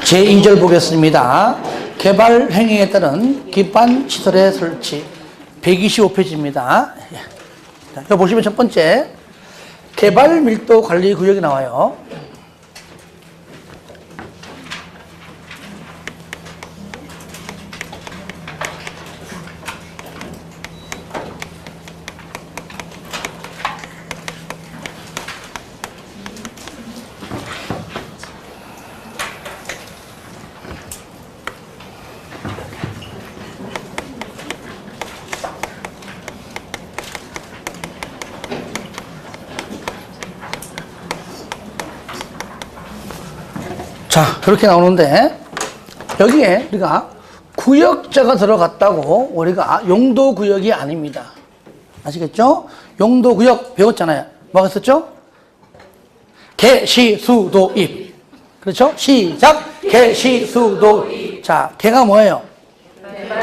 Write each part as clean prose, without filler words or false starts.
제2절 보겠습니다. 개발 행위에 따른 기반 시설의 설치 125페이지입니다. 여기 보시면 첫 번째 개발 밀도 관리 구역이 나와요. 자, 그렇게 나오는데 여기에 우리가 구역자가 들어갔다고 우리가 용도구역이 아닙니다. 아시겠죠? 용도구역 배웠잖아요. 뭐가 있었죠? 개, 시, 수, 도, 입. 그렇죠? 시작! 개, 시, 수, 도, 입. 자, 개가 뭐예요?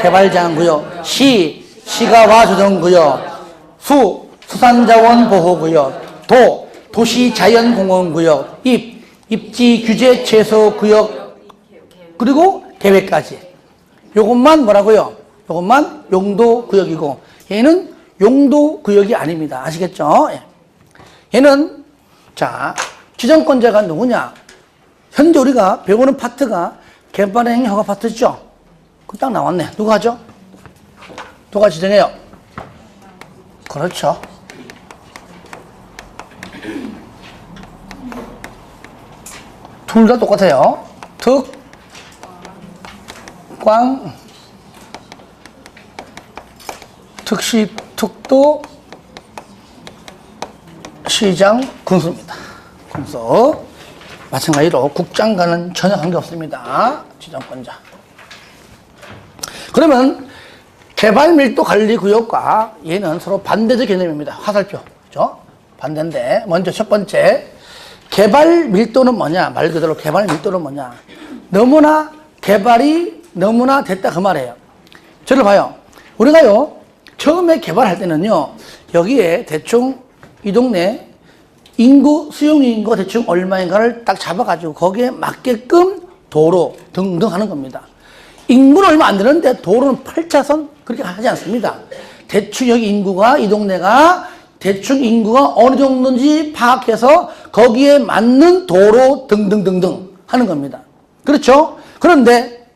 개발장구역. 시, 시가와 조정구역. 수, 수산자원 보호구역. 도, 도시자연공원구역. 입, 입지 규제 최소 구역. 그리고 계획까지. 요것만 뭐라고요? 요것만 용도구역이고 얘는 용도구역이 아닙니다. 아시겠죠? 얘는 자 지정권자가 누구냐? 현재 우리가 배우는 파트가 개발행위 허가 파트죠? 그 딱 나왔네. 누가 하죠? 누가 지정해요? 그렇죠. 둘 다 똑같아요. 특, 꽝, 특시, 특도, 시장, 군수입니다. 군수. 마찬가지로 국장과는 전혀 관계없습니다. 지정권자. 그러면 개발 밀도 관리 구역과 얘는 서로 반대적 개념입니다. 화살표. 그죠? 반대인데, 먼저 첫 번째. 개발 밀도는 뭐냐? 말 그대로 개발 밀도는 뭐냐? 너무나 개발이 너무나 됐다 그 말이에요. 저를 봐요. 우리가요, 처음에 개발할 때는요, 여기에 대충 이 동네 인구, 수용 인구가 대충 얼마인가를 딱 잡아가지고 거기에 맞게끔 도로 등등 하는 겁니다. 인구는 얼마 안 되는데 도로는 8차선 그렇게 하지 않습니다. 대충 여기 인구가 이 동네가 대충 인구가 어느 정도인지 파악해서 거기에 맞는 도로 등등등등 하는 겁니다. 그렇죠? 그런데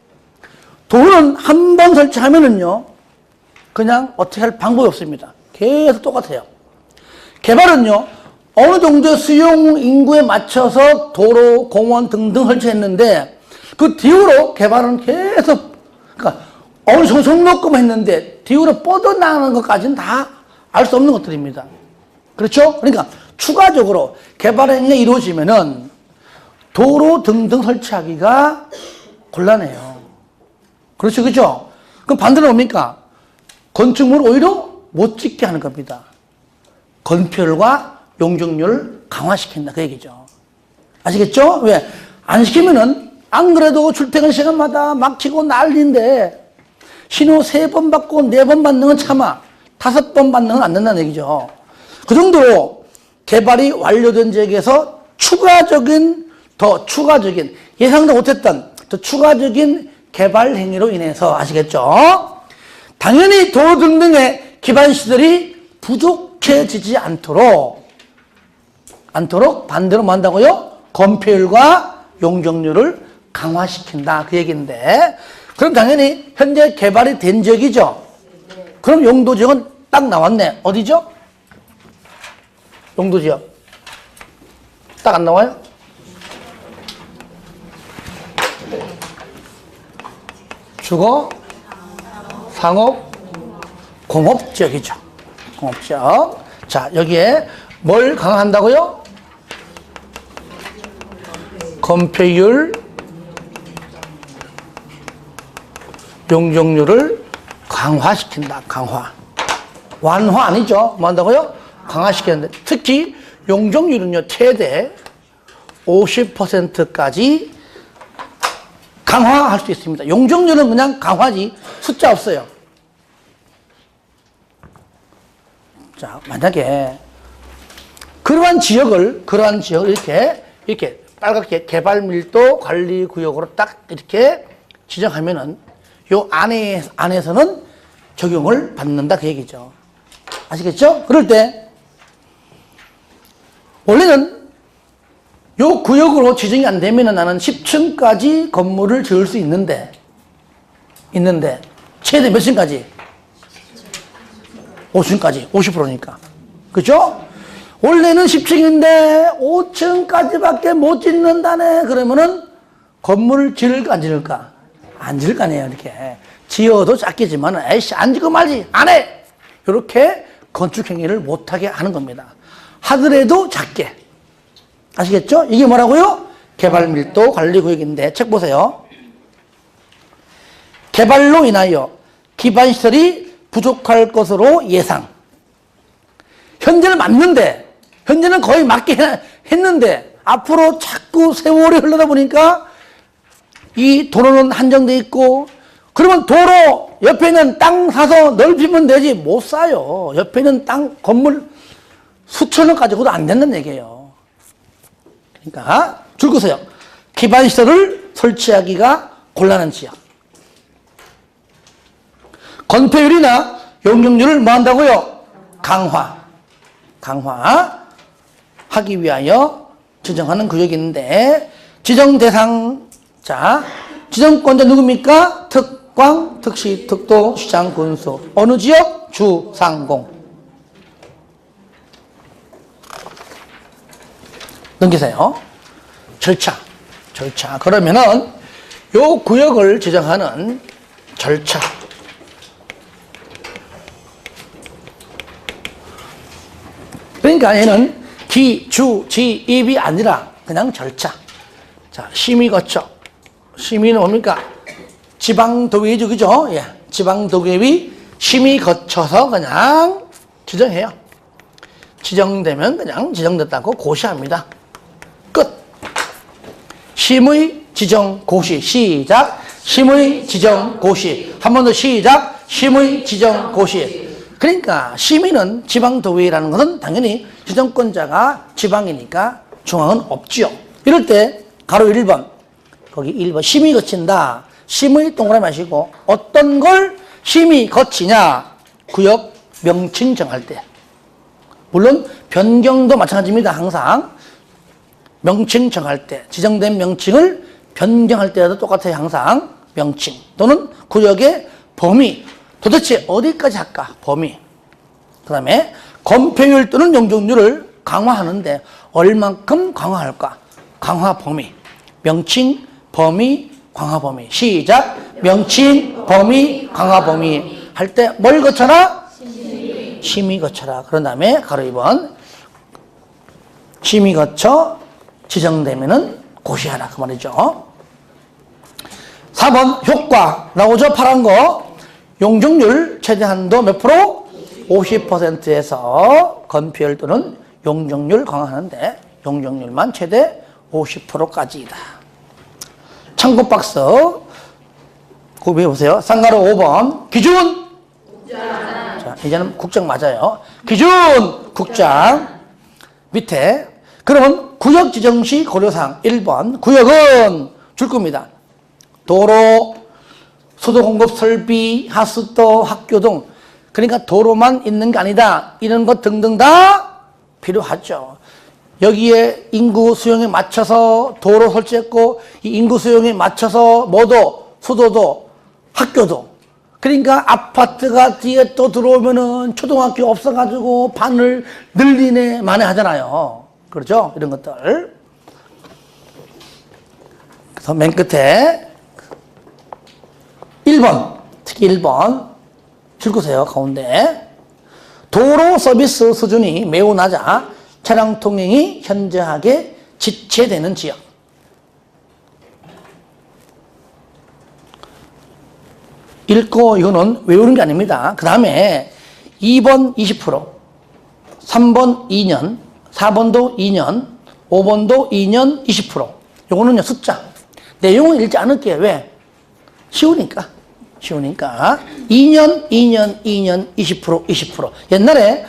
도로는 한 번 설치하면은요, 그냥 어떻게 할 방법이 없습니다. 계속 똑같아요. 개발은요, 어느 정도의 수용 인구에 맞춰서 도로, 공원 등등 설치했는데 그 뒤로 개발은 계속, 그러니까 어느 정도 성록금 했는데 뒤로 뻗어나가는 것까지는 다 알 수 없는 것들입니다. 그렇죠? 그러니까 추가적으로 개발행위가 이루어지면은 도로 등등 설치하기가 곤란해요. 그렇죠? 그렇죠? 그럼 반대로 뭡니까? 건축물을 오히려 못 짓게 하는 겁니다. 건폐율과 용적률을 강화시킨다. 그 얘기죠. 아시겠죠? 왜? 안 시키면은 안 그래도 출퇴근 시간마다 막히고 난리인데 신호 3번 받고 4번 받는 건 참아. 5번 받는 건 안 된다는 얘기죠. 그 정도로 개발이 완료된 지역에서 더 추가적인, 예상도 못했던 더 추가적인 개발 행위로 인해서 아시겠죠? 당연히 도로 등등의 기반시설이 부족해지지 않도록 반대로 뭐 한다고요? 건폐율과 용적률을 강화시킨다. 그 얘기인데, 그럼 당연히 현재 개발이 된 지역이죠? 그럼 용도지역은 딱 나왔네. 어디죠? 용도지역. 딱 안 나와요? 주거, 상업, 공업지역이죠. 공업지역. 자, 여기에 뭘 강화한다고요? 건폐율, 용적률을 강화시킨다. 강화. 완화 아니죠? 뭐 한다고요? 강화시키는데 특히 용적률은요, 최대 50%까지 강화할 수 있습니다. 용적률은 그냥 강화지 숫자 없어요. 자, 만약에 그러한 지역을 이렇게 빨갛게 개발 밀도 관리 구역으로 딱 이렇게 지정하면은 요 안에서는 적용을 받는다 그 얘기죠. 아시겠죠? 그럴 때 원래는 요 구역으로 지정이 안 되면은 나는 10층까지 건물을 지을 수 있는데 최대 몇 층까지? 5층까지 50%니까. 그죠? 원래는 10층인데 5층까지밖에 못 짓는다네. 그러면은 건물을 지을까 안 지을까? 안 지을 거 아니에요. 이렇게 지어도 작겠지만 에이씨 안 짓고 말지 안 해. 이렇게 건축 행위를 못하게 하는 겁니다. 하더라도 작게. 아시겠죠? 이게 뭐라고요? 개발 밀도 관리 구역인데 책 보세요. 개발로 인하여 기반 시설이 부족할 것으로 예상. 현재는 맞는데, 현재는 거의 맞게 했는데, 앞으로 자꾸 세월이 흘러다 보니까 이 도로는 한정돼 있고, 그러면 도로 옆에 있는 땅 사서 넓히면 되지. 못 사요. 옆에 있는 땅, 건물 수천원 가지고도 안 된다는 얘기예요. 그러니까, 줄 거세요. 기반 시설을 설치하기가 곤란한 지역. 건폐율이나 용적률을 뭐 한다고요? 강화하기 위하여 지정하는 구역인데 지정 대상 자 지정권자 누굽니까? 특광, 특시, 특도, 시장, 군수 어느 지역? 주, 상공 넘기세요. 절차 그러면은 요 구역을 지정하는 절차 그러니까 얘는 기, 주, 지, 입이 아니라 그냥 절차. 자, 심의 거쳐. 심의는 뭡니까? 지방도의회죠, 그죠? 예. 지방도의회 심의 거쳐서 그냥 지정해요. 지정되면 그냥 지정됐다고 고시합니다. 끝. 심의 지정 고시. 시작. 심의 지정 고시. 한 번 더 시작. 심의 지정 고시. 그러니까 시민은 지방도의회라는 것은 당연히 지정권자가 지방이니까 중앙은 없지요. 이럴 때 가로 1번 거기 1번 심의 거친다. 심의 동그라미 하시고 어떤 걸 심의 거치냐? 구역 명칭 정할 때. 물론 변경도 마찬가지입니다. 항상 명칭 정할 때 지정된 명칭을 변경할 때도 똑같아요. 항상 명칭 또는 구역의 범위 도대체 어디까지 할까? 범위. 그 다음에 건폐율 또는 용적률을 강화하는데 얼만큼 강화할까? 강화 범위. 명칭, 범위, 강화 범위. 시작. 명칭, 범위, 강화 범위. 할 때 뭘 거쳐라? 심의 거쳐라. 그런 다음에 가로 2번. 심의 거쳐 지정되면은 고시하라. 그 말이죠. 4번 효과. 나오죠? 파란 거. 용적률 최대 한도 몇 프로? 50%에서 건폐율 또는 용적률 강화하는데 용적률만 최대 50%까지이다. 참고 박스 고비해 보세요. 쌍가로 5번 기준 자, 이제는 국장 맞아요. 기준 국장 밑에 그러면 구역 지정 시 고려사항 1번 구역은 줄 겁니다. 도로 수도 공급 설비, 하수도, 학교 등 그러니까 도로만 있는 게 아니다. 이런 것 등등 다 필요하죠. 여기에 인구 수용에 맞춰서 도로 설치했고 이 인구 수용에 맞춰서 뭐도 수도도 학교도 그러니까 아파트가 뒤에 또 들어오면은 초등학교 없어가지고 반을 늘리네 마네 하잖아요. 그렇죠? 이런 것들. 그래서 맨 끝에 1번, 특히 1번 줄거세요. 가운데 도로 서비스 수준이 매우 낮아 차량 통행이 현저하게 지체되는 지역. 읽고 이거는 외우는 게 아닙니다. 그 다음에 2번 20%, 3번 2년, 4번도 2년, 5번도 2년 20%. 요거는요 숫자. 내용은 읽지 않을게요. 왜? 쉬우니까. 2년, 20%. 옛날에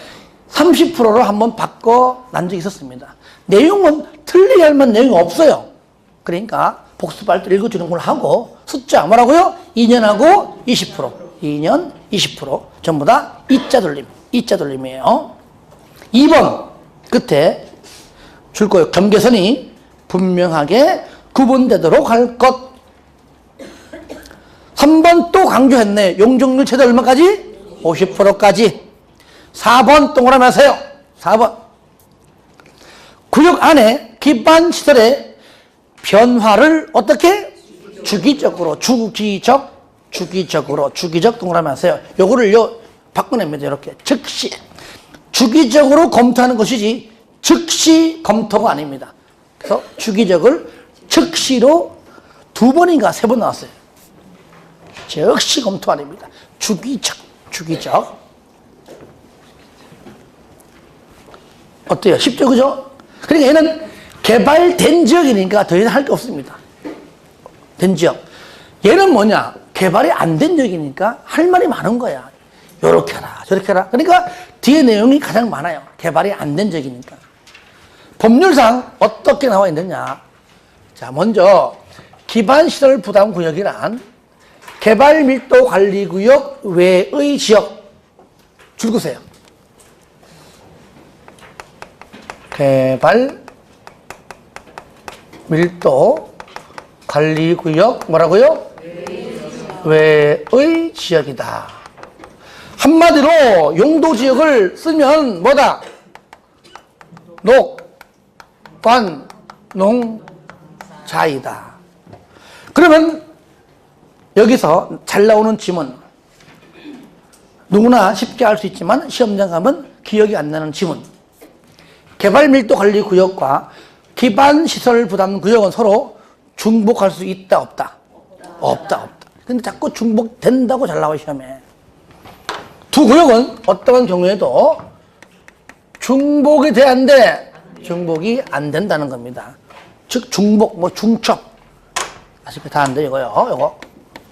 30%로 한번 바꿔 난 적이 있었습니다. 내용은 틀리게 할 만한 내용이 없어요. 그러니까 복습할 때 읽어주는 걸 하고 숫자 뭐라고요? 2년하고 20%. 2년 20% 전부 다 이자 돌림. 이자 돌림이에요. 2번 끝에 줄 거예요. 경계선이 분명하게 구분되도록 할 것. 3번 또 강조했네. 용적률 최대 얼마까지? 50%까지. 4번 동그라미 하세요. 4번. 구역 안에 기반 시설의 변화를 어떻게? 주기적으로 주기적 동그라미 하세요. 요거를요 바꿔냅니다. 이렇게 즉시 주기적으로 검토하는 것이지 즉시 검토가 아닙니다. 그래서 주기적을 즉시로 2번인가 3번 나왔어요. 즉시 검토 아닙니다. 주기적. 어때요? 쉽죠, 그죠? 그러니까 얘는 개발된 지역이니까 더 이상 할 게 없습니다. 된 지역. 얘는 뭐냐? 개발이 안 된 지역이니까 할 말이 많은 거야. 요렇게 하라, 저렇게 하라. 그러니까 뒤에 내용이 가장 많아요. 개발이 안 된 지역이니까. 법률상 어떻게 나와 있느냐? 자, 먼저 기반시설 부담구역이란 개발밀도관리구역 외의 지역. 줄거세요. 개발밀도관리구역 뭐라고요? 외의 지역이다. 한마디로 용도지역을 쓰면 뭐다? 녹, 관, 농자이다. 그러면 여기서 잘 나오는 지문, 누구나 쉽게 할 수 있지만 시험장 가면 기억이 안 나는 지문. 개발밀도관리구역과 기반시설부담구역은 서로 중복할 수 있다 없다? 없다. 근데 자꾸 중복된다고 잘 나와 시험에. 두 구역은 어떠한 경우에도 중복이 돼야 하는데 중복이 안 된다는 겁니다. 즉 중복, 중첩 아시죠? 다 안 돼 이거요. 이거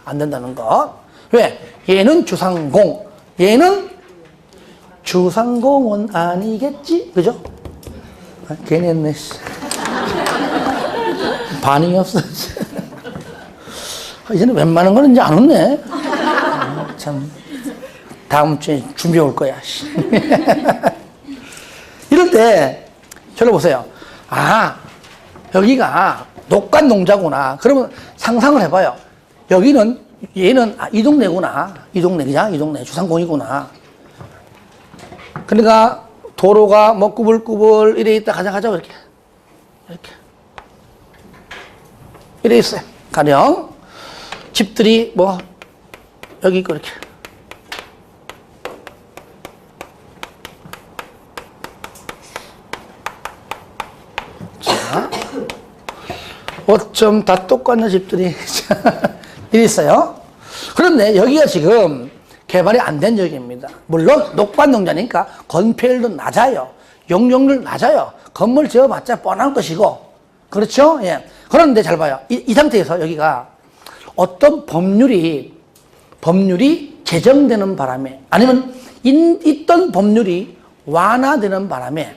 안 된다는 거. 왜? 얘는 주상공, 얘는 주상공은 아니겠지, 그죠? 아, 괜히 했네. 반응이 없어. 이제는 웬만한 거는 이제 안 웃네. 참. 다음 주에 준비해 올 거야. 이럴 때, 저를 보세요. 아, 여기가 녹관 농자구나. 그러면 상상을 해봐요. 여기는, 얘는, 이 동네구나. 이 동네, 주상공이구나. 그러니까 도로가 뭐 꾸불꾸불 이래 있다 가자, 이렇게. 이래 있어요. 가령, 집들이 뭐, 여기 있고, 이렇게. 자, 어쩜 다 똑같은 집들이 이래 있어요. 그런데 여기가 지금 개발이 안 된 지역입니다. 물론 녹반농자니까 건폐율도 낮아요. 용적률 낮아요. 건물 지어봤자 뻔한 것이고, 그렇죠? 예. 그런데 잘 봐요. 이 상태에서 여기가 어떤 법률이 제정되는 바람에, 아니면 있던 법률이 완화되는 바람에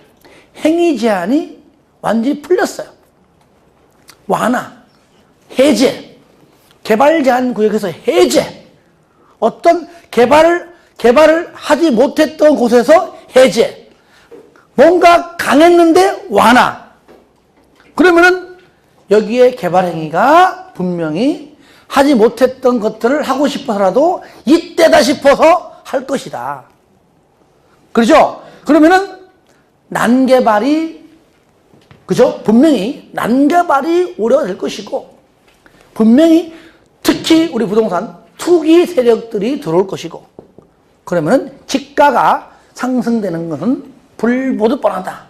행위 제한이 완전히 풀렸어요. 완화, 해제, 개발 제한 구역에서 해제, 어떤 개발을 하지 못했던 곳에서 해제, 뭔가 강했는데 완화. 그러면은 여기에 개발 행위가 분명히 하지 못했던 것들을 하고 싶어서라도 이때다 싶어서 할 것이다. 그렇죠? 그러면은 난개발이, 그죠? 분명히 난개발이 우려될 것이고, 분명히 특히 우리 부동산 투기 세력들이 들어올 것이고, 그러면은 지가가 상승되는 것은 불보듯 뻔하다.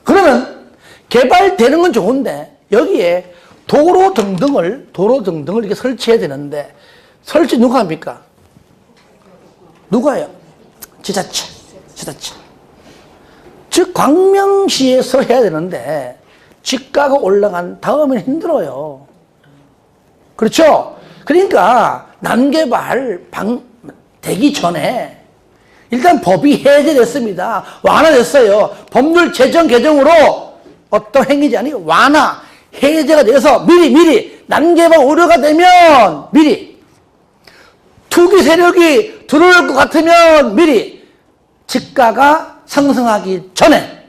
그러면 개발되는 건 좋은데 여기에 도로 등등을 이렇게 설치해야 되는데, 설치 누가 합니까? 누가 해요? 지자체. 즉 광명시에서 해야 되는데 지가가 올라간 다음엔 힘들어요. 그렇죠? 그러니까 난개발 되기 전에 일단 법이 해제됐습니다. 완화됐어요. 법률 제정 개정으로 어떤 행위 제한이 완화, 해제가 돼서 미리 난개발 우려가 되면 미리 투기 세력이 들어올 것 같으면 미리 집가가 상승하기 전에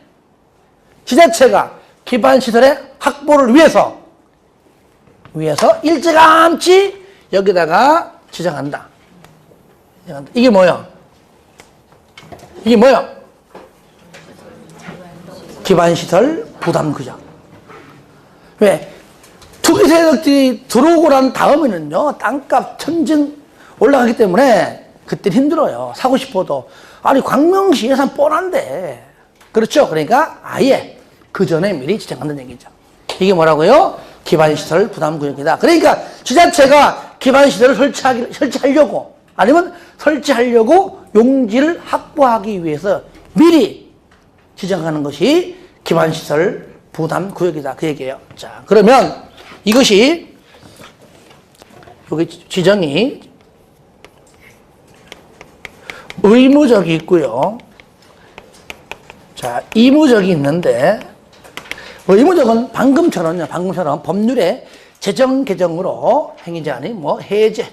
지자체가 기반시설의 확보를 위해서 일찌감치 여기다가 지정한다. 이게 뭐야? 기반시설 부담규정. 왜? 투기 세력들이 들어오고 난 다음에는요, 땅값 천증 올라가기 때문에 그때 힘들어요. 사고 싶어도. 아니, 광명시 예산 뻔한데. 그렇죠? 그러니까 아예 그 전에 미리 지정한다는 얘기죠. 이게 뭐라고요? 기반시설 부담구역이다. 그러니까 지자체가 기반시설을 설치하려고 아니면 설치하려고 용지를 확보하기 위해서 미리 지정하는 것이 기반시설 부담구역이다. 그 얘기예요. 자, 그러면 이것이 여기 지정이 의무적이 있고요. 자, 의무적이 있는데 의무적은 방금처럼 법률의 제정 개정으로 행위 제한이 해제,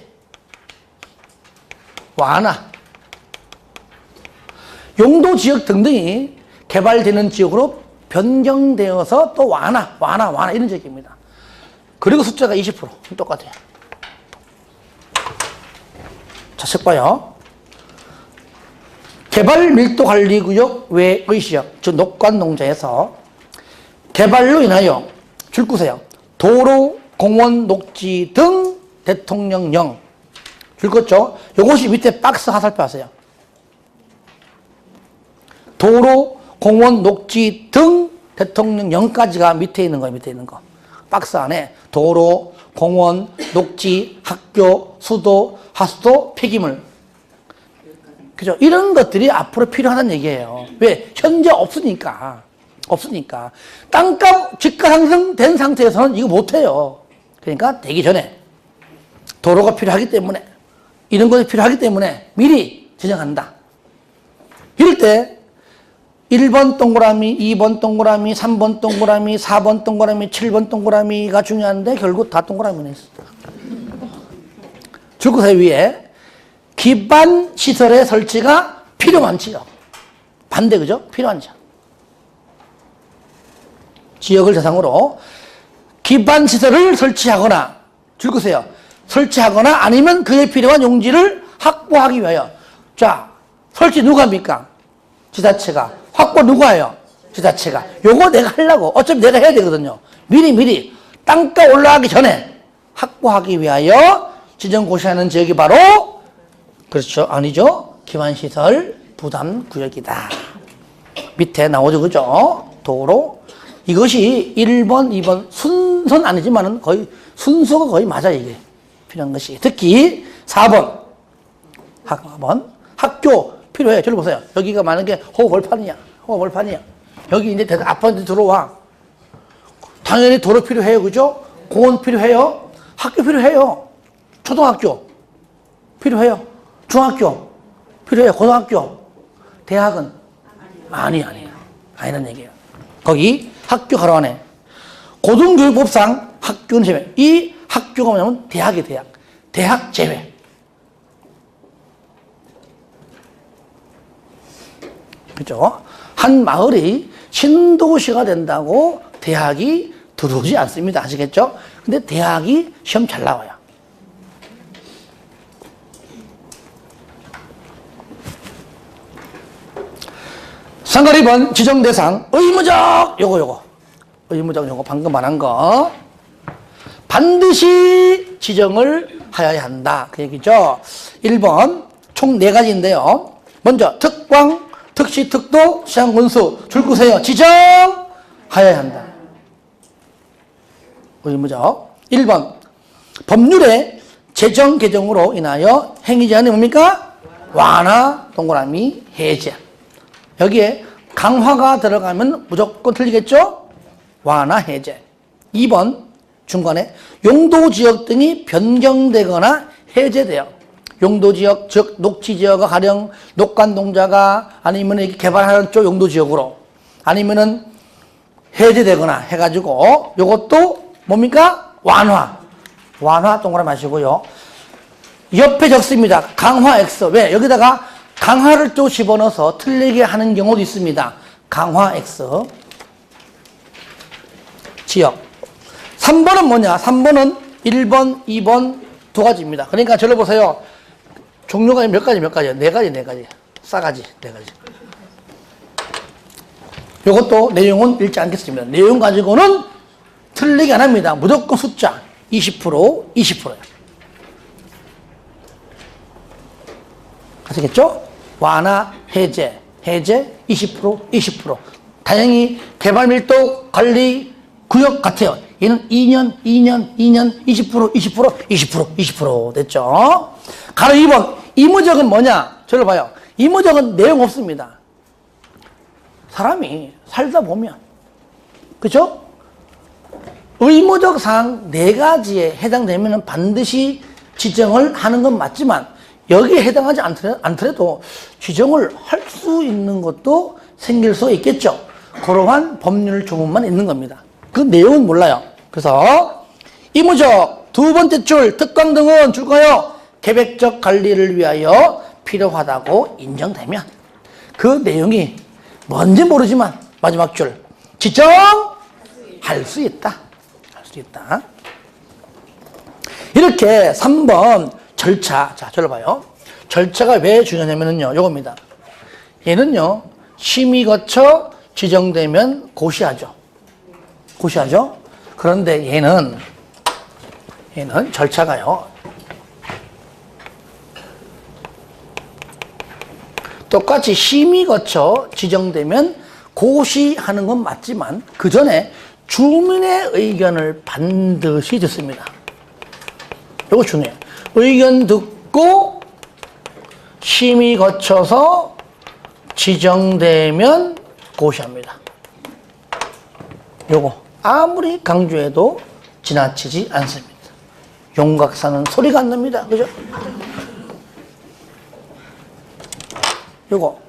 완화, 용도 지역 등등이 개발되는 지역으로 변경되어서 또 완화 이런 적입니다. 그리고 숫자가 20% 똑같아요. 자, 책 봐요. 개발 밀도 관리 구역 외의 지역, 즉 녹관 농자에서 개발로 인하여 줄 거세요. 도로, 공원, 녹지 등 대통령령 줄 것죠. 요것이 밑에 박스 화살표 하세요. 도로, 공원, 녹지 등 대통령령까지가 밑에 있는 거. 박스 안에 도로, 공원, 녹지, 학교, 수도, 하수도, 폐기물. 그죠? 이런 것들이 앞으로 필요하다는 얘기예요. 왜? 현재 없으니까. 땅값 집가 상승된 상태에서는 이거 못해요. 그러니까 되기 전에 도로가 필요하기 때문에 이런 것이 필요하기 때문에 미리 지정한다. 이럴 때 1번 동그라미, 2번 동그라미, 3번 동그라미, 4번 동그라미, 7번 동그라미가 중요한데 결국 다 동그라미네. 줄거세 위에 기반 시설의 설치가 필요한지요. 반대, 그죠? 필요한지. 지역을 대상으로 기반 시설을 설치하거나 줄거세요. 설치하거나 아니면 그에 필요한 용지를 확보하기 위하여. 자, 설치 누가 합니까? 지자체가. 확보 누가 해요? 지자체가. 요거 내가 하려고. 어차피 내가 해야 되거든요. 미리 땅값 올라가기 전에 확보하기 위하여 지정 고시하는 지역이 바로 그렇죠. 아니죠. 기반시설 부담구역이다. 밑에 나오죠. 그죠? 도로. 이것이 1번, 2번 순서는 아니지만은 거의 순서가 거의 맞아, 이게. 필요한 것이. 특히 4번. 학교 필요해. 저를 보세요. 여기가 만약에 호벌판이야. 여기 이제 아파트 들어와. 당연히 도로 필요해요. 그죠? 공원 필요해요. 학교 필요해요. 초등학교 필요해요. 중학교 필요해요. 고등학교. 대학은 아니라는 얘기예요. 거기 학교 가로 안에 고등교육법상 학교는 제외. 이 학교가 뭐냐면 대학이에요. 대학 제외. 그죠? 한 마을이 신도시가 된다고 대학이 들어오지 않습니다. 아시겠죠? 근데 대학이 시험 잘 나와요. 상가 2번 지정 대상 의무적 요거 방금 말한 거 반드시 지정을 하여야 한다. 그 얘기죠. 1번 총 4가지인데요. 먼저 특광, 특시, 특도, 시장 군수 줄거세요. 지정하여야 한다. 의무적. 1번 법률의 제정 개정으로 인하여 행위 제한이 뭡니까? 완화, 동그라미, 해제. 여기에 강화가 들어가면 무조건 틀리겠죠? 완화, 해제. 2번 중간에 용도지역 등이 변경되거나 해제돼요. 용도지역, 즉 녹지지역과 가령 녹관동자가 아니면 개발하는 쪽 용도지역으로 아니면은 해제되거나 해가지고 요것도 뭡니까? 완화 동그라미 하시고요. 옆에 적습니다. 강화 X. 왜? 여기다가 강화를 또 집어넣어서 틀리게 하는 경우도 있습니다. 강화 X. 지역. 3번은 뭐냐? 3번은 1번, 2번 두 가지입니다. 그러니까 저를 보세요. 종류가 몇 가지야? 네 가지. 싸가지, 네 가지. 이것도 내용은 읽지 않겠습니다. 내용 가지고는 틀리게 안 합니다. 무조건 숫자 20%, 20%예요. 아시겠죠? 완화, 해제 20%, 20%. 다행히 개발밀도 관리 구역 같아요. 얘는 2년, 20%, 20% 됐죠? 가로 2번. 이무적은 뭐냐? 저를 봐요. 이무적은 내용 없습니다. 사람이 살다 보면, 그죠? 의무적상 4가지에 해당되면 반드시 지정을 하는 건 맞지만, 여기에 해당하지 않더라도 지정을 할 수 있는 것도 생길 수 있겠죠. 그러한 법률 조문만 있는 겁니다. 그 내용은 몰라요. 그래서 이무적 두 번째 줄 특강 등은 줄까요? 계획적 관리를 위하여 필요하다고 인정되면 그 내용이 뭔지 모르지만 마지막 줄 지정할 수 있다. 할 수 있다. 이렇게 3번 절차. 자, 저를 봐요. 절차가 왜 중요하냐면요. 요겁니다. 얘는요. 심의 거쳐 지정되면 고시하죠. 그런데 얘는 절차가요. 똑같이 심의 거쳐 지정되면 고시하는 건 맞지만 그 전에 주민의 의견을 반드시 듣습니다. 이거 중요해요. 의견 듣고 심의 거쳐서 지정되면 고시합니다. 요거 아무리 강조해도 지나치지 않습니다. 용각사는 소리가 안 납니다. 그죠? 요거.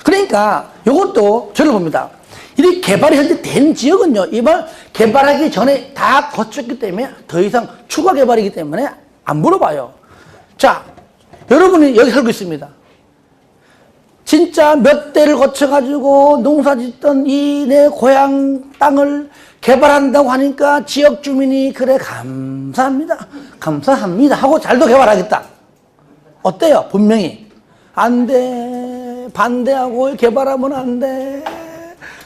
그러니까 요것도 저를 봅니다. 이 개발이 현재 된 지역은요, 이번 개발하기 전에 다 거쳤기 때문에 더 이상 추가 개발이기 때문에 안 물어봐요. 자, 여러분이 여기 살고 있습니다. 진짜 몇 대를 거쳐가지고 농사 짓던 이 내 고향 땅을 개발한다고 하니까 지역 주민이 그래 감사합니다 하고 잘도 개발하겠다. 어때요? 분명히 안 돼. 반대하고 개발하면 안 돼.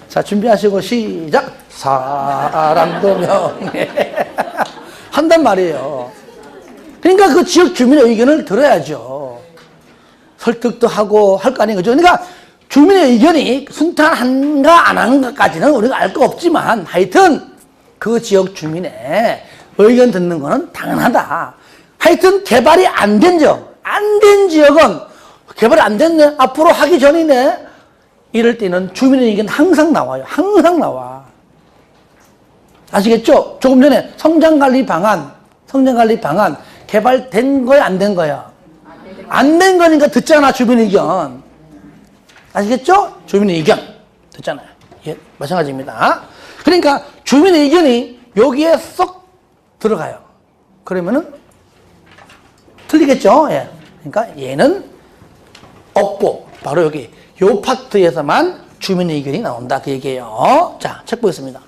자, 준비하시고 시작. 사람도 명예 한단 말이에요. 그러니까 그 지역 주민의 의견을 들어야죠. 설득도 하고 할 거 아니에요. 그죠? 그러니까 주민의 의견이 순탄한가 안 한가까지는 우리가 알 거 없지만 하여튼 그 지역 주민의 의견 듣는 거는 당연하다. 하여튼 개발이 안 된 지역은 개발이 안 됐네. 앞으로 하기 전이네. 이럴 때는 주민의 의견 항상 나와요. 항상 나와. 아시겠죠? 조금 전에 성장관리 방안 개발된 거야, 안 된 거야? 안 된 거니까 듣잖아, 주민의 의견. 아시겠죠? 주민의 의견. 듣잖아요. 예, 마찬가지입니다. 그러니까 주민의 의견이 여기에 쏙 들어가요. 그러면은 틀리겠죠? 예. 그러니까 얘는 없고, 바로 여기, 요 파트에서만 주민의 의견이 나온다. 그 얘기예요. 자, 책 보겠습니다.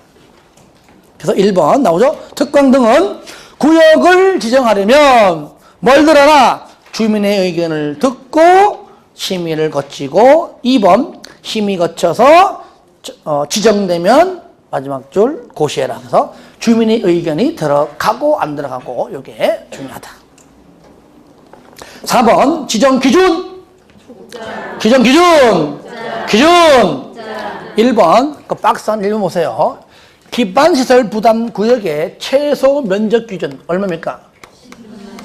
그래서 1번 나오죠? 특강 등은 구역을 지정하려면 뭘 들어라? 주민의 의견을 듣고 심의를 거치고 2번 심의 거쳐서 지정되면 마지막 줄 고시해라. 그래서 주민의 의견이 들어가고 안 들어가고 이게 중요하다. 4번 지정 기준. 기준. 1번 그 박스 한 1번 보세요. 기반시설 부담 구역의 최소 면적 기준 얼마입니까?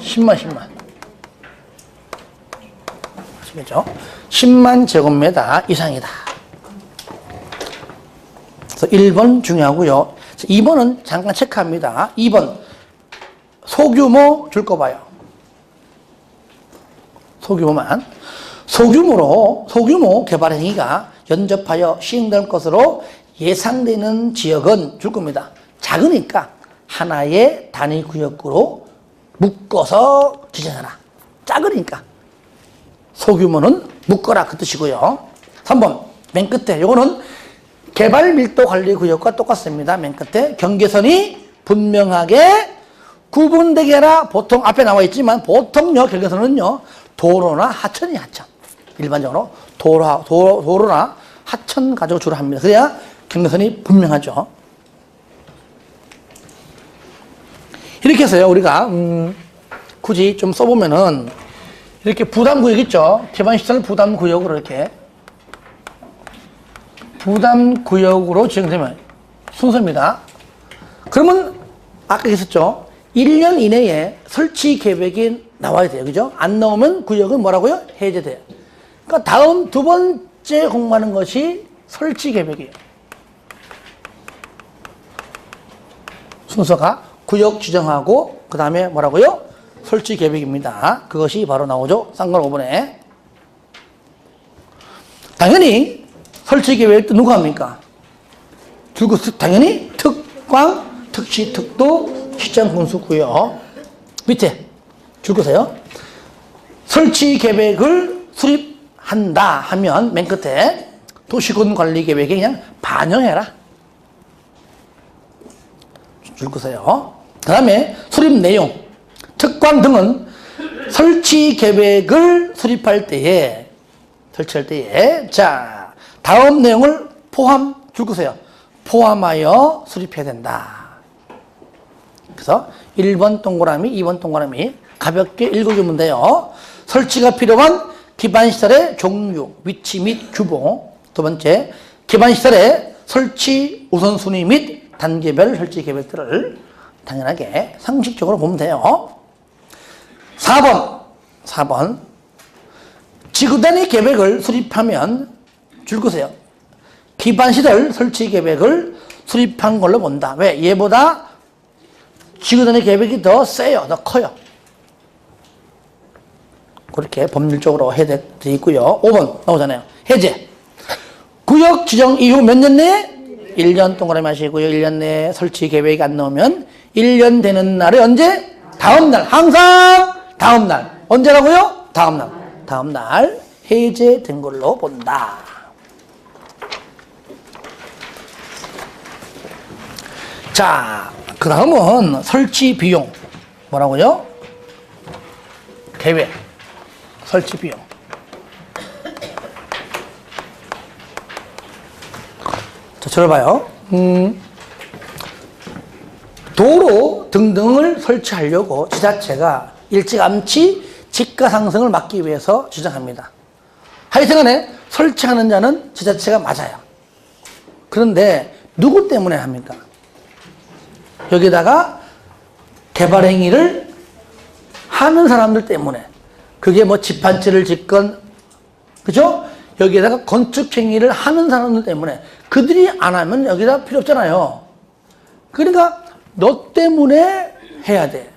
10만. 아시겠죠? 10만 제곱미터 이상이다. 그래서 1번 중요하고요. 2번은 잠깐 체크합니다. 2번 소규모 줄 거 봐요. 소규모만. 소규모 개발 행위가 연접하여 시행될 것으로 예상되는 지역은 줄 겁니다. 작으니까 하나의 단위 구역으로 묶어서 지정하라. 작으니까 소규모는 묶어라 그 뜻이고요. 3번 맨 끝에 요거는 개발 밀도 관리 구역과 똑같습니다. 맨 끝에 경계선이 분명하게 구분되게 하라. 보통 앞에 나와 있지만 보통요 경계선은요 도로나 하천이 하천. 일반적으로 도로나 하천 가지고 주로 합니다. 그래야 경계선이 분명하죠. 이렇게 해서요 우리가 굳이 좀 써보면은 이렇게 부담구역 있죠. 기반시설 부담구역으로 이렇게 부담구역으로 지정되면 순서입니다. 그러면 아까 있었죠. 1년 이내에 설치 계획이 나와야 돼요. 그죠? 안 나오면 구역은 뭐라고요? 해제돼요. 그러니까 다음 두 번째 공부하는 것이 설치 계획이에요. 순서가 구역 지정하고 그 다음에 뭐라고요? 설치 계획입니다. 그것이 바로 나오죠. 쌍괄 5번에. 당연히 설치 계획도 누가 합니까? 당연히 특광, 특시, 특도, 시장 군수구역. 밑에 줄거세요. 설치 계획을 수립한다 하면 맨 끝에 도시군 관리 계획에 그냥 반영해라. 줄거세요. 그 다음에 수립 내용. 특광 등은 설치 계획을 수립할 때에, 설치할 때에, 자, 다음 내용을 줄거세요. 포함하여 수립해야 된다. 그래서 1번 동그라미, 2번 동그라미 가볍게 읽어주면 돼요. 설치가 필요한 기반시설의 종류, 위치 및 규모. 두 번째, 기반시설의 설치 우선순위 및 단계별 설치 계획들을 당연하게 상식적으로 보면 돼요. 4번. 지구 단위 계획을 수립하면 줄거세요. 기반시설 설치 계획을 수립한 걸로 본다. 왜? 얘보다 지구 단위 계획이 더 세요. 더 커요. 그렇게 법률적으로 해야 돼 있고요. 5번 나오잖아요. 해제. 구역 지정 이후 몇 년 내에? 1년 동그라미 하시고요. 1년 내에 설치 계획이 안 나오면 1년 되는 날에 언제? 다음 날. 항상 다음 날. 언제라고요? 다음 날. 다음 날 해제된 걸로 본다. 자, 그 다음은 설치 비용. 뭐라고요? 계획. 설치 비용. 자, 들어봐요. 도로 등등을 설치하려고 지자체가 일찌감치 지가 상승을 막기 위해서 지정합니다. 하여튼간에 설치하는 자는 지자체가 맞아요. 그런데 누구 때문에 합니까? 여기다가 개발 행위를 하는 사람들 때문에. 그게 뭐 집 한 채를 짓건, 그죠? 여기에다가 건축 행위를 하는 사람들 때문에. 그들이 안 하면 여기다 필요 없잖아요. 그러니까 너 때문에 해야 돼.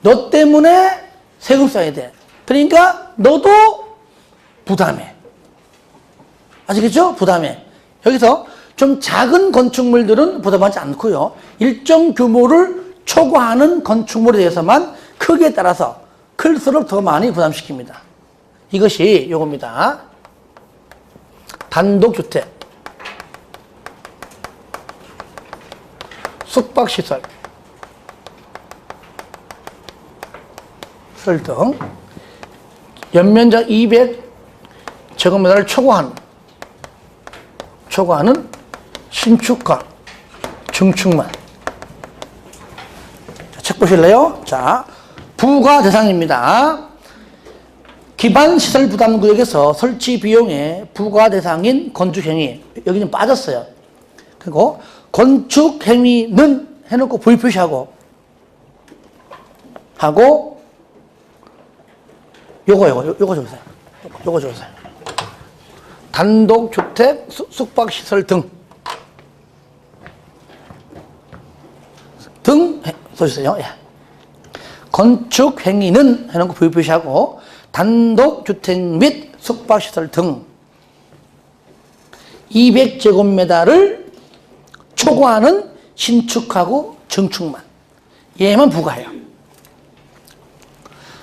너 때문에 세금 써야 돼. 그러니까 너도 부담해. 아시겠죠? 부담해. 여기서 좀 작은 건축물들은 부담하지 않고요. 일정 규모를 초과하는 건축물에 대해서만 크기에 따라서 클수록 더 많이 부담시킵니다. 이것이 요겁니다. 단독주택, 숙박시설 등 연면적 200제곱미터를 초과하는 신축과 증축만. 책 보실래요? 자, 부과 대상입니다. 기반시설 부담구역에서 설치 비용에 부과 대상인 건축행위, 여기는 빠졌어요. 그리고 건축행위는 해놓고 V 표시하고 요거 적으세요. 요거 적으세요. 단독주택, 숙박시설 등 써주세요. 예. 건축행위는 해놓고 V 표시하고 단독주택 및 숙박시설 등 200제곱미터를 초과하는 신축하고 증축만. 얘만 부과해요.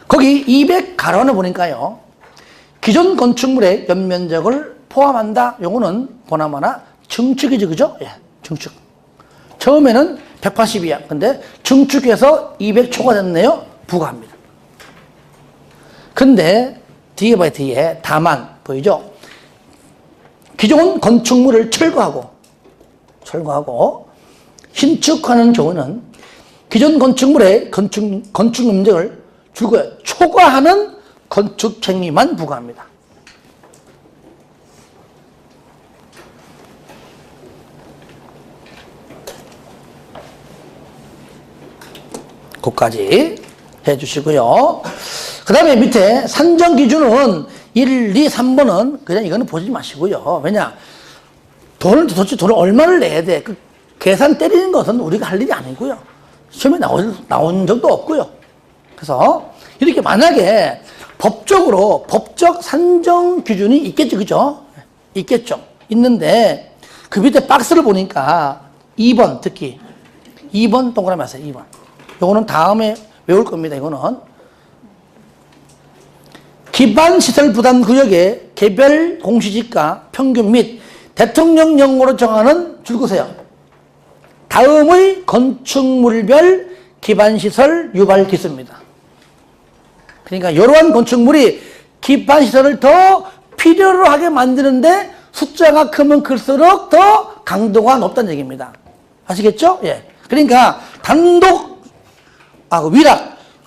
거기 200 가로안을 보니까요. 기존 건축물의 연면적을 포함한다. 요거는 보나마나 증축이죠. 그죠? 예, 증축. 처음에는 180이야. 근데 증축해서 200 초과됐네요. 부과합니다. 근데 뒤에 봐요. 뒤에 다만 보이죠? 기존 건축물을 철거하고 신축하는 경우는 기존 건축물의 건축 면적을 초과하는 건축 행위만 부과합니다. 그것까지 해주시고요. 그 다음에 밑에 산정 기준은 1, 2, 3번은 그냥 이거는 보지 마시고요. 왜냐? 도대체 돈을 얼마를 내야 돼? 그 계산 때리는 것은 우리가 할 일이 아니고요. 시험에 나온 적도 없고요. 그래서 이렇게 만약에 법적으로 법적 산정 기준이 있겠죠. 그죠? 있겠죠. 있는데 그 밑에 박스를 보니까 2번 특히 2번 동그라미 하세요. 2번. 요거는 다음에 외울 겁니다. 이거는 기반시설 부담구역의 개별 공시지가 평균 및 대통령령으로 정하는 줄거세요. 다음의 건축물별 기반시설 유발 기수입니다. 그러니까 이러한 건축물이 기반시설을 더 필요로 하게 만드는데 숫자가 크면 클수록 더 강도가 높다는 얘기입니다. 아시겠죠? 예. 그러니까 단독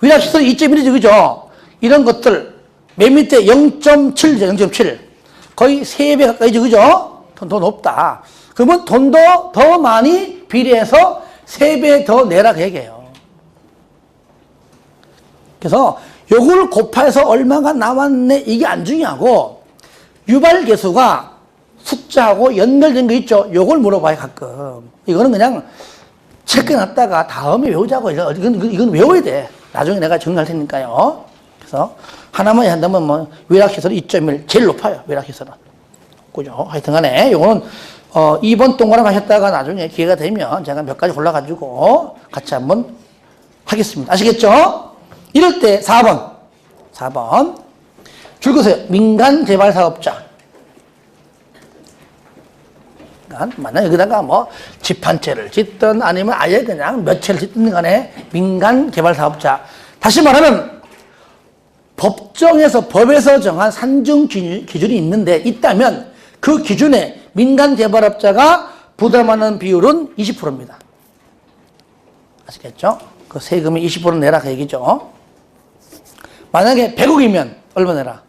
위락시설 2.1이죠. 그죠? 이런 것들 맨 밑에 0.7이죠. 0.7 거의 3배 가까이죠. 그죠? 더 높다. 그러면 돈도 더 많이 비례해서 3배 더 내라 그 얘기예요. 그래서 요걸 곱해서 얼마가 나왔네 이게 안 중요하고 유발 개수가 숫자하고 연결된 거 있죠. 요걸 물어봐요 가끔. 이거는 그냥 체크해놨다가 다음에 외우자고. 이건 외워야 돼. 나중에 내가 정리할 테니까요. 그래서 하나만 한다면 뭐 위락시설은 2.1 제일 높아요. 위락시설은. 그죠? 하여튼 간에 요거는 2번 동그라미 하셨다가 나중에 기회가 되면 제가 몇 가지 골라가지고 같이 한번 하겠습니다. 아시겠죠? 이럴 때 4번 줄거세요. 민간개발사업자. 만약 여기다가 뭐 집 한 채를 짓든 아니면 아예 그냥 몇 채를 짓든 간에 민간개발사업자. 다시 말하면 법에서 정한 산정 기준이 있는데 있다면 그 기준에 민간개발업자가 부담하는 비율은 20%입니다. 아시겠죠? 그 세금이 20% 내라 그 얘기죠. 만약에 100억이면 얼마 내라?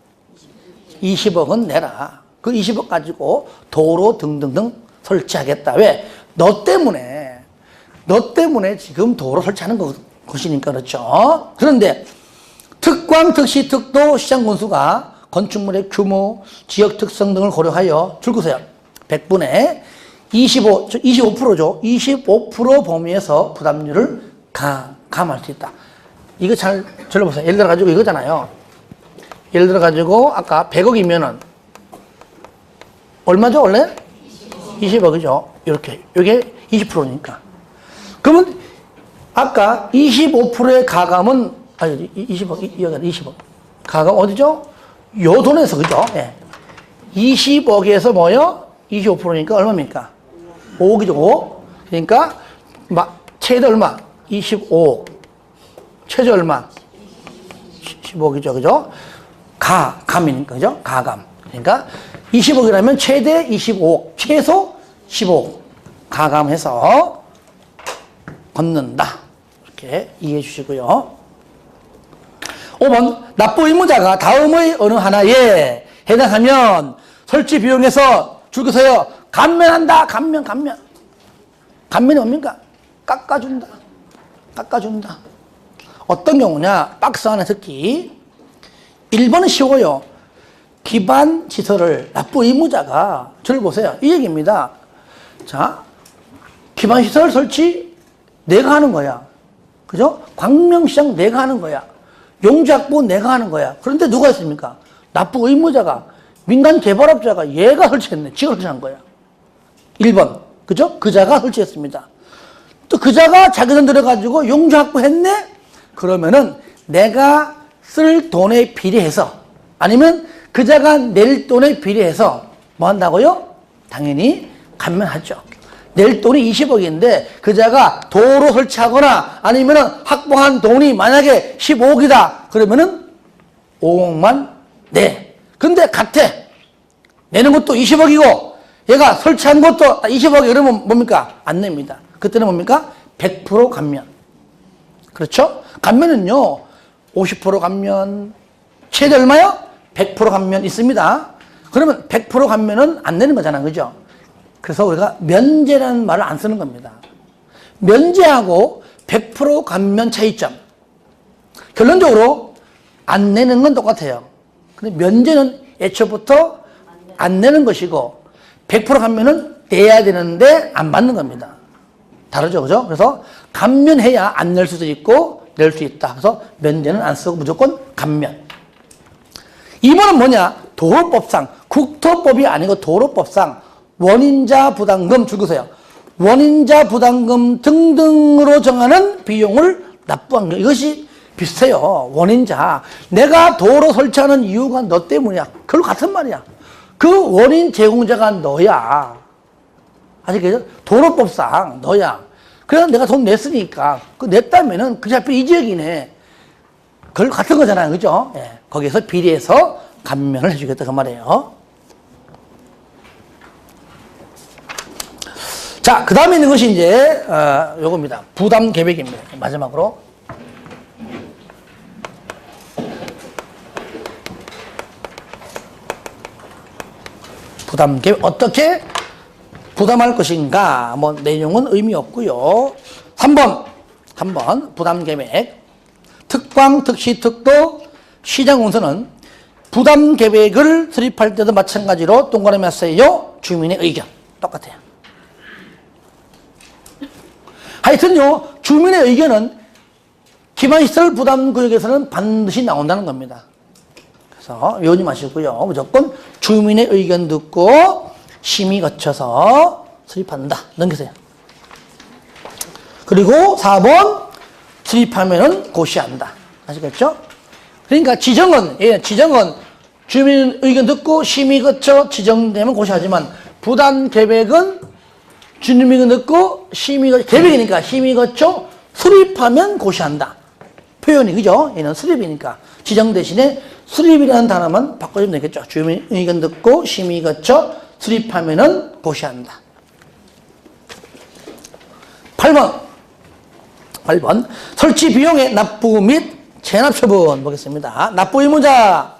20억은 내라. 그 20억 가지고 도로 등등등 설치하겠다. 왜? 너 때문에 지금 도로 설치하는 것이니까 그렇죠. 그런데 특광, 특시, 특도, 시장 건수가 건축물의 규모, 지역 특성 등을 고려하여 줄거세요. 100분의 25%죠. 25% 범위에서 부담률을 감할 수 있다. 이거 잘 들어보세요. 예를 들어가지고 이거잖아요. 예를 들어가지고 아까 100억이면은 얼마죠, 원래? 20억이죠. 이렇게. 이게 20%니까. 그러면 아까 25%의 가감은, 20억. 가감 어디죠? 요 돈에서, 그죠? 예. 20억에서 뭐요? 25%니까 얼마입니까? 5억이죠, 5억. 그러니까, 최대 얼마? 25억. 최저 얼마? 15억이죠, 그죠? 감이니까, 그죠? 가감. 그러니까, 20억이라면 최대 25억, 최소 15억. 가감해서 걷는다. 이렇게 이해해 주시고요. 5번, 납부 의무자가 다음의 어느 하나에 해당하면 설치 비용에서 줄거서요. 감면한다. 감면이 뭡니까? 깎아준다. 어떤 경우냐? 박스 안에 특히 1번은 쉬워요. 기반 시설을 납부 의무자가 저를 보세요. 이 얘기입니다. 자, 기반 시설 설치 내가 하는 거야. 그죠? 광명시장 내가 하는 거야. 용적보 내가 하는 거야. 그런데 누가 했습니까? 납부 의무자가 민간 개발업자가 얘가 설치했네. 지가 설치한 거야. 1번. 그죠? 그자가 설치했습니다. 또 그자가 자기 돈 들여가지고 용조 확보했네? 그러면은 내가 쓸 돈에 비례해서 아니면 그자가 낼 돈에 비례해서 뭐 한다고요? 당연히 감면하죠. 낼 돈이 20억인데 그자가 도로 설치하거나 아니면은 확보한 돈이 만약에 15억이다. 그러면은 5억만 내. 근데 같아. 내는 것도 20억이고 얘가 설치한 것도 20억이 그러면 뭡니까? 안 냅니다. 그때는 뭡니까? 100% 감면. 그렇죠? 감면은요. 50% 감면, 최대 얼마요? 100% 감면 있습니다. 그러면 100% 감면은 안 내는 거잖아. 그죠? 그래서 우리가 면제라는 말을 안 쓰는 겁니다. 면제하고 100% 감면 차이점. 결론적으로 안 내는 건 똑같아요. 근데 면제는 애초부터 안 내는 것이고 100% 감면은 내야 되는데 안 받는 겁니다. 다르죠. 그죠? 그래서 감면해야 안 낼 수도 있고 낼 수 있다. 그래서 면제는 안 쓰고 무조건 감면. 2번은 뭐냐? 도로법상, 국토법이 아니고 도로법상 원인자 부담금 줄거세요. 원인자 부담금 등등으로 정하는 비용을 납부한 거. 이것이 비슷해요. 원인자. 내가 도로 설치하는 이유가 너 때문이야. 그걸로 같은 말이야. 그 원인 제공자가 너야. 아시겠죠? 도로법상 너야. 그래서 내가 돈 냈으니까 그 냈다면은 그 앞에 이 지역이네. 그걸 같은 거잖아요. 그죠? 예. 거기에서 비례해서 감면을 해주겠다. 그 말이에요. 자, 그 다음에 있는 것이 이제, 요겁니다. 부담 계획입니다. 마지막으로. 부담 계획. 어떻게 부담할 것인가? 뭐, 내용은 의미 없고요. 3번. 부담 계획. 특광, 특시, 특도, 시장 운선은 부담 계획을 수립할 때도 마찬가지로 동그라미 하세요. 주민의 의견. 똑같아요. 하여튼요, 주민의 의견은 기반시설 부담구역에서는 반드시 나온다는 겁니다. 그래서 외우지 마시고요. 무조건 주민의 의견 듣고 심의 거쳐서 수립한다. 넘기세요. 그리고 4번, 수립하면은 고시한다. 아시겠죠? 그러니까 지정은 주민 의견 듣고 심의 거쳐 지정되면 고시하지만 부담 계획은 주민 의견 듣고 심의 거쳐, 계획이니까 심의 거쳐 수립하면 고시한다. 표현이, 그죠? 얘는 수립이니까. 지정 대신에 수립이라는 단어만 바꿔주면 되겠죠. 주민 의견 듣고 심의 거쳐 수립하면은 고시한다. 8번. 설치 비용의 납부 및 체납 처분 보겠습니다. 납부 의무자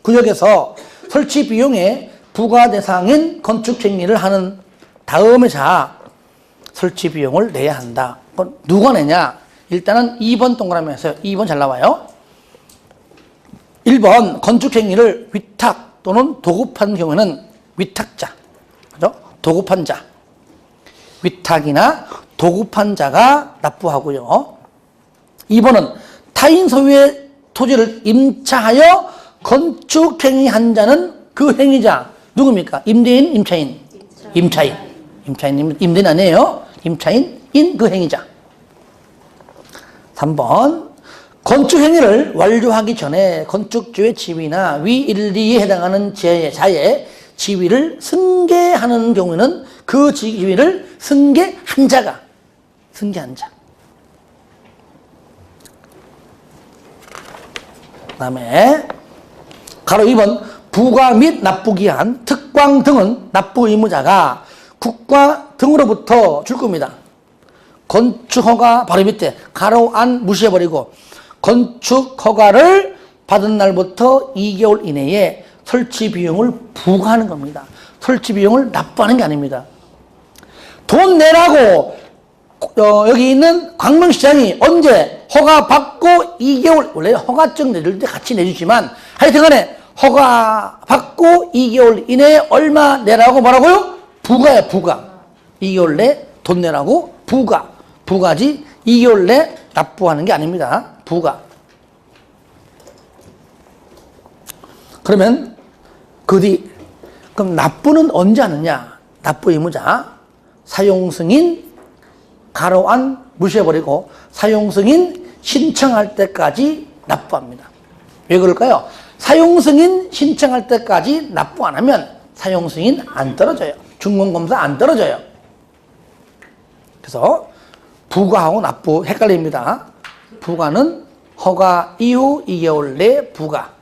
구역에서 설치 비용의 부과 대상인 건축 행위를 하는 다음에 설치 비용을 내야 한다. 그건 누가 내냐? 일단은 2번 동그라미에서 2번 잘 나와요. 1번 건축 행위를 위탁 또는 도급한 경우에는 위탁자, 그죠? 도급한 자, 위탁이나 도급한 자가 납부하고요. 2번은 타인 소유의 토지를 임차하여 건축 행위한 자는 그 행위자 누굽니까? 임대인, 임차인? 임차인. 임대인 아니에요. 임차인인 그 행위자. 3번 건축 행위를 완료하기 전에 건축주의 지위나 위 1, 2에 해당하는 자의 지위를 승계하는 경우에는 그 지위를 승계한 자. 그 다음에 가로 2번 부과 및 납부기한 특광 등은 납부 의무자가 국가 등으로부터 줄 겁니다. 건축허가 바로 밑에 가로 안 무시해버리고 건축허가를 받은 날부터 2개월 이내에 설치 비용을 부과하는 겁니다. 설치 비용을 납부하는 게 아닙니다. 돈 내라고 여기 있는 광명시장이 언제 허가 받고 2개월, 원래 허가증 내줄 때 같이 내주지만 하여튼간에 허가 받고 2개월 이내에 얼마 내라고 뭐라고요? 부가야, 부가. 2개월 내 돈 내라고 부가지 2개월 내 납부하는 게 아닙니다. 부가. 그러면 그럼 납부는 언제 하느냐? 납부 의무자. 사용승인 가로 안 무시해버리고 사용승인 신청할 때까지 납부합니다. 왜 그럴까요? 사용승인 신청할 때까지 납부 안 하면 사용승인 안 떨어져요. 준공검사 안 떨어져요. 그래서 부과하고 납부 헷갈립니다. 부과는 허가 이후 2개월 내 부과.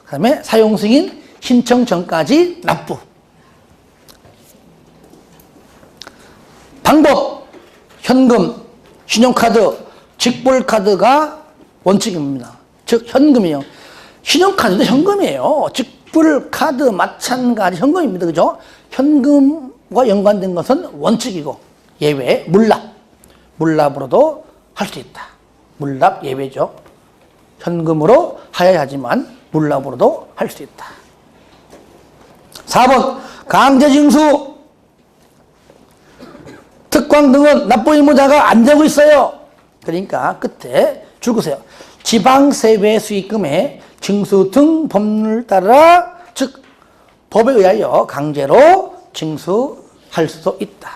그 다음에 사용승인 신청 전까지 납부. 방법, 현금, 신용카드, 직불카드가 원칙입니다. 즉 현금이에요. 신용카드도 현금이에요. 직불카드 마찬가지 현금입니다. 그죠? 현금과 연관된 것은 원칙이고 예외, 물납. 물납으로도 할 수 있다. 물납 예외죠. 현금으로 하여야 하지만 물납으로도 할 수 있다. 4번 강제징수. 특광 등은 납부 의무자가 안 되고 있어요. 그러니까 끝에 줄거세요. 지방세외 수익금의 징수 등 법률 따라 즉 법에 의하여 강제로 징수할 수 있다.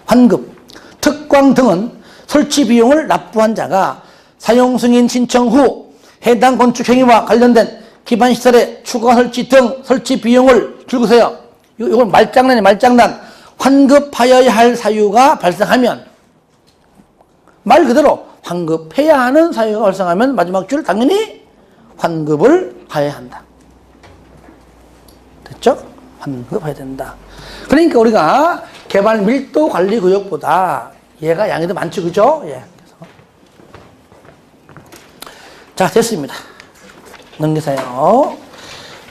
환급, 특광 등은 설치 비용을 납부한 자가 사용 승인 신청 후 해당 건축 행위와 관련된 기반 시설의 추가 설치 등 설치 비용을 줄거세요. 이건 말장난이에요. 말장난. 환급하여야 할 사유가 발생하면 말 그대로 환급해야 하는 사유가 발생하면 마지막 줄 당연히 환급을 하여야 한다. 됐죠? 환급해야 된다. 그러니까 우리가 개발 밀도 관리 구역보다 얘가 양이 더 많죠. 그죠? 예. 자, 됐습니다. 넘기세요.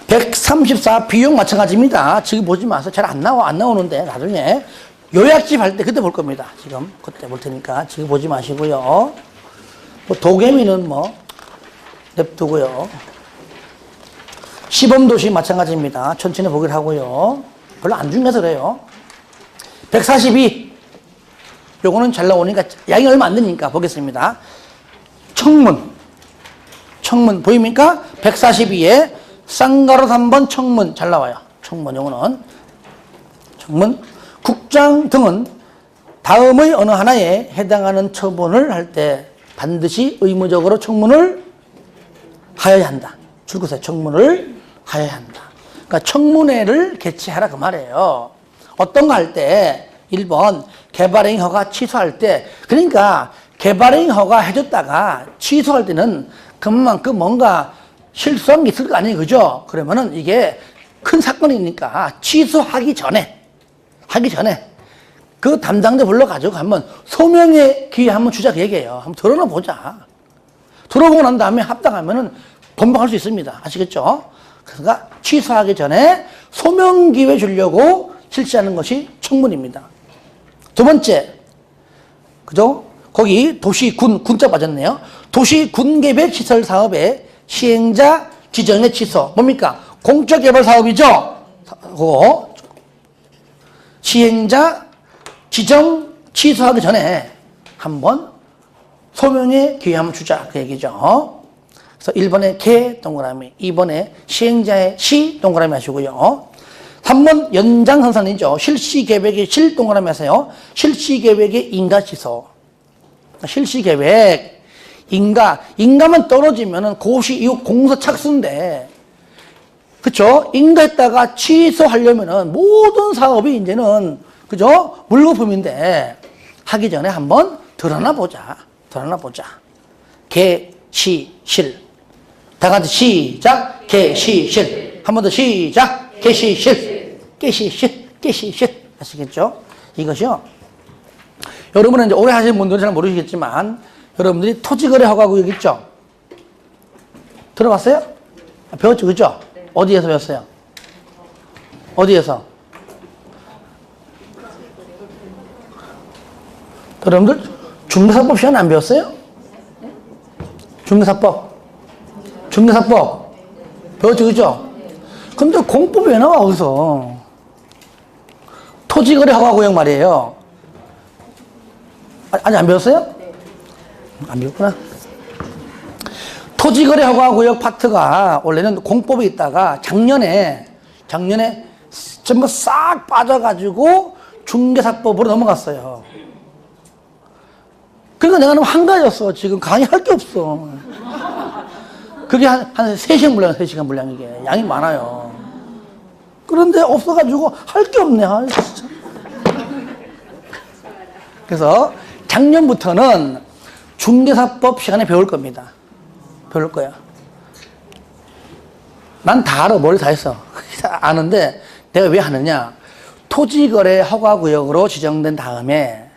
134 비용 마찬가지입니다. 지금 보지 마세요. 잘 안 나오는데 나중에 요약집 할 때 그때 볼 겁니다. 지금 그때 볼 테니까 지금 보지 마시고요. 뭐 도개미는 뭐 냅두고요. 시범도시 마찬가지입니다. 천천히 보기를 하고요. 별로 안 중요해서 그래요. 142 요거는 잘 나오니까 양이 얼마 안 되니까 보겠습니다. 청문 보입니까? 142에 쌍가로 3번 청문 잘 나와요. 청문 요거는 청문. 국장 등은 다음의 어느 하나에 해당하는 처분을 할 때 반드시 의무적으로 청문을 하여야 한다. 줄거세요. 청문을 하여야 한다. 그러니까 청문회를 개최하라 그 말이에요. 어떤 거 할 때 1번 개발행위 허가 취소할 때 그러니까 개발행위 허가 해줬다가 취소할 때는 그만큼 뭔가 실수한 게 있을 거 아니에요. 그죠? 그러면은 이게 큰 사건이니까 취소하기 전에 그 담당자 불러가지고 한번 소명의 기회 한번 주자 그 얘기예요. 한번 들어나 보자. 들어보고 난 다음에 합당하면은 번복할 수 있습니다. 아시겠죠? 그러니까 취소하기 전에 소명 기회 주려고 실시하는 것이 청문입니다. 두 번째, 그죠? 거기 도시군, 군자 빠졌네요. 도시군계획 시설 사업의 시행자 지정의 취소. 뭡니까? 공적개발 사업이죠? 그거. 시행자 지정 취소하기 전에 한번 소명의 기회 한번 주자. 그 얘기죠. 그래서 1번에 개 동그라미, 2번에 시행자의 시 동그라미 하시고요. 3번 연장선상이죠. 실시계획의 실 동그라미 하세요. 실시계획의 인가 취소. 실시계획, 인가만 떨어지면은 그것이 이 공사 착수인데, 그쵸? 인가했다가 취소하려면은 모든 사업이 이제는, 그죠? 물거품인데, 하기 전에 한번 드러나 보자. 개, 시, 실. 다 같이 시작. 개, 시, 실. 한 번 더 시작. 개, 시, 실. 개, 시, 실. 개, 시, 실. 아시겠죠? 이것이요. 여러분은 이제 오래 하시는 분들은 잘 모르시겠지만, 여러분들이 토지거래 허가구역 있죠? 들어봤어요? 배웠죠? 그죠? 네. 어디에서 배웠어요? 어디에서? 여러분들 중개사법 시간 안 배웠어요? 중개사법 배웠죠? 그죠? 근데 공법이 왜 나와 거기서? 토지거래 허가구역 말이에요. 아직 안 배웠어요? 안 배웠구나. 토지거래 허가구역 파트가 원래는 공법에 있다가 작년에 전부 싹 빠져가지고 중개사법으로 넘어갔어요. 그러니까 내가 너무 한가해졌어. 지금 강의할 게 없어. 그게 한 3시간 분량, 3시간 분량 이게. 양이 많아요. 그런데 없어가지고 할 게 없네. 아, 진짜. 그래서 작년부터는 중개사법 시간에 배울 겁니다. 배울 거야. 난 다 알아. 머리 다 했어. 아는데 내가 왜 하느냐. 토지거래 허가구역으로 지정된 다음에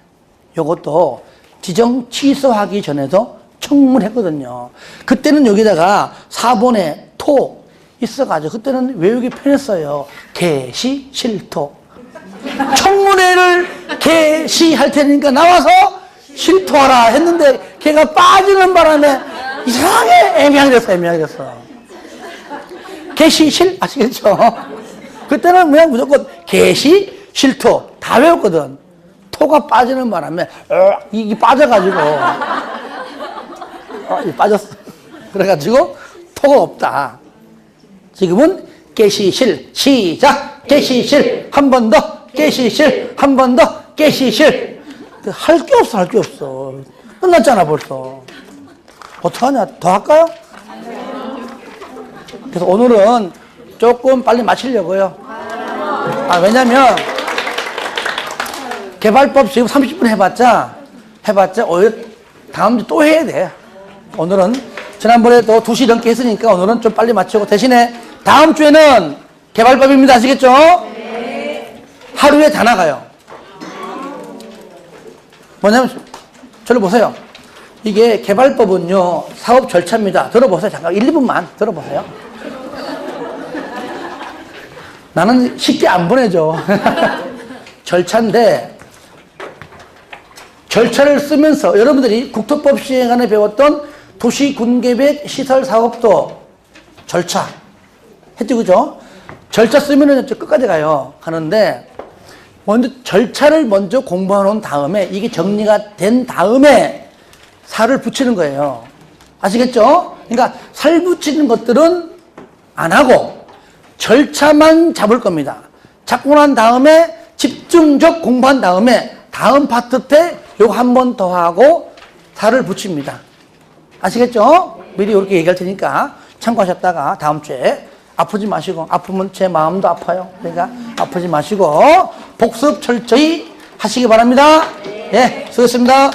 요것도 지정 취소하기 전에도 청문했거든요. 그때는 여기다가 4번에 토 있어가지고 그때는 외우기 편했어요. 개시 실토. 청문회를 개시할 테니까 나와서 실토하라 했는데 걔가 빠지는 바람에 이상하게 애매하게 됐어. 개시 실 아시겠죠? 그때는 그냥 무조건 개시 실토 다 외웠거든. 토가 빠지는 바람에 이게 빠져가지고 이게 빠졌어. 그래가지고 토가 없다. 지금은 개시실 시작. 개시실 한 번 더. 개시실 한 번 더. 개시실. 할 게 없어. 끝났잖아 벌써. 어떡하냐. 더 할까요? 그래서 오늘은 조금 빨리 마치려고요. 왜냐면 개발법 지금 30분 해봤자 오히려 다음 주 또 해야 돼. 오늘은 지난번에 또 2시 넘게 했으니까 오늘은 좀 빨리 마치고 대신에 다음 주에는 개발법입니다. 아시겠죠? 네. 하루에 다 나가요. 뭐냐면 저를 보세요. 이게 개발법은요 사업 절차입니다. 들어보세요. 잠깐 1, 2분만 들어보세요. 나는 쉽게 안 보내줘. 절차인데 절차를 쓰면서 여러분들이 국토법 시행안에 배웠던 도시군계획 시설사업도 절차 했죠, 그죠? 절차 쓰면은 끝까지 가요. 가는데 먼저 절차를 먼저 공부해 놓은 다음에 이게 정리가 된 다음에 살을 붙이는 거예요. 아시겠죠? 그러니까 살 붙이는 것들은 안 하고 절차만 잡을 겁니다. 잡고 난 다음에 집중적 공부한 다음에 다음 파트 때 요거 한 번 더 하고 살을 붙입니다. 아시겠죠? 미리 이렇게 얘기할 테니까 참고하셨다가 다음 주에 아프지 마시고, 아프면 제 마음도 아파요. 그러니까 아프지 마시고 복습 철저히 하시기 바랍니다. 예, 수고했습니다.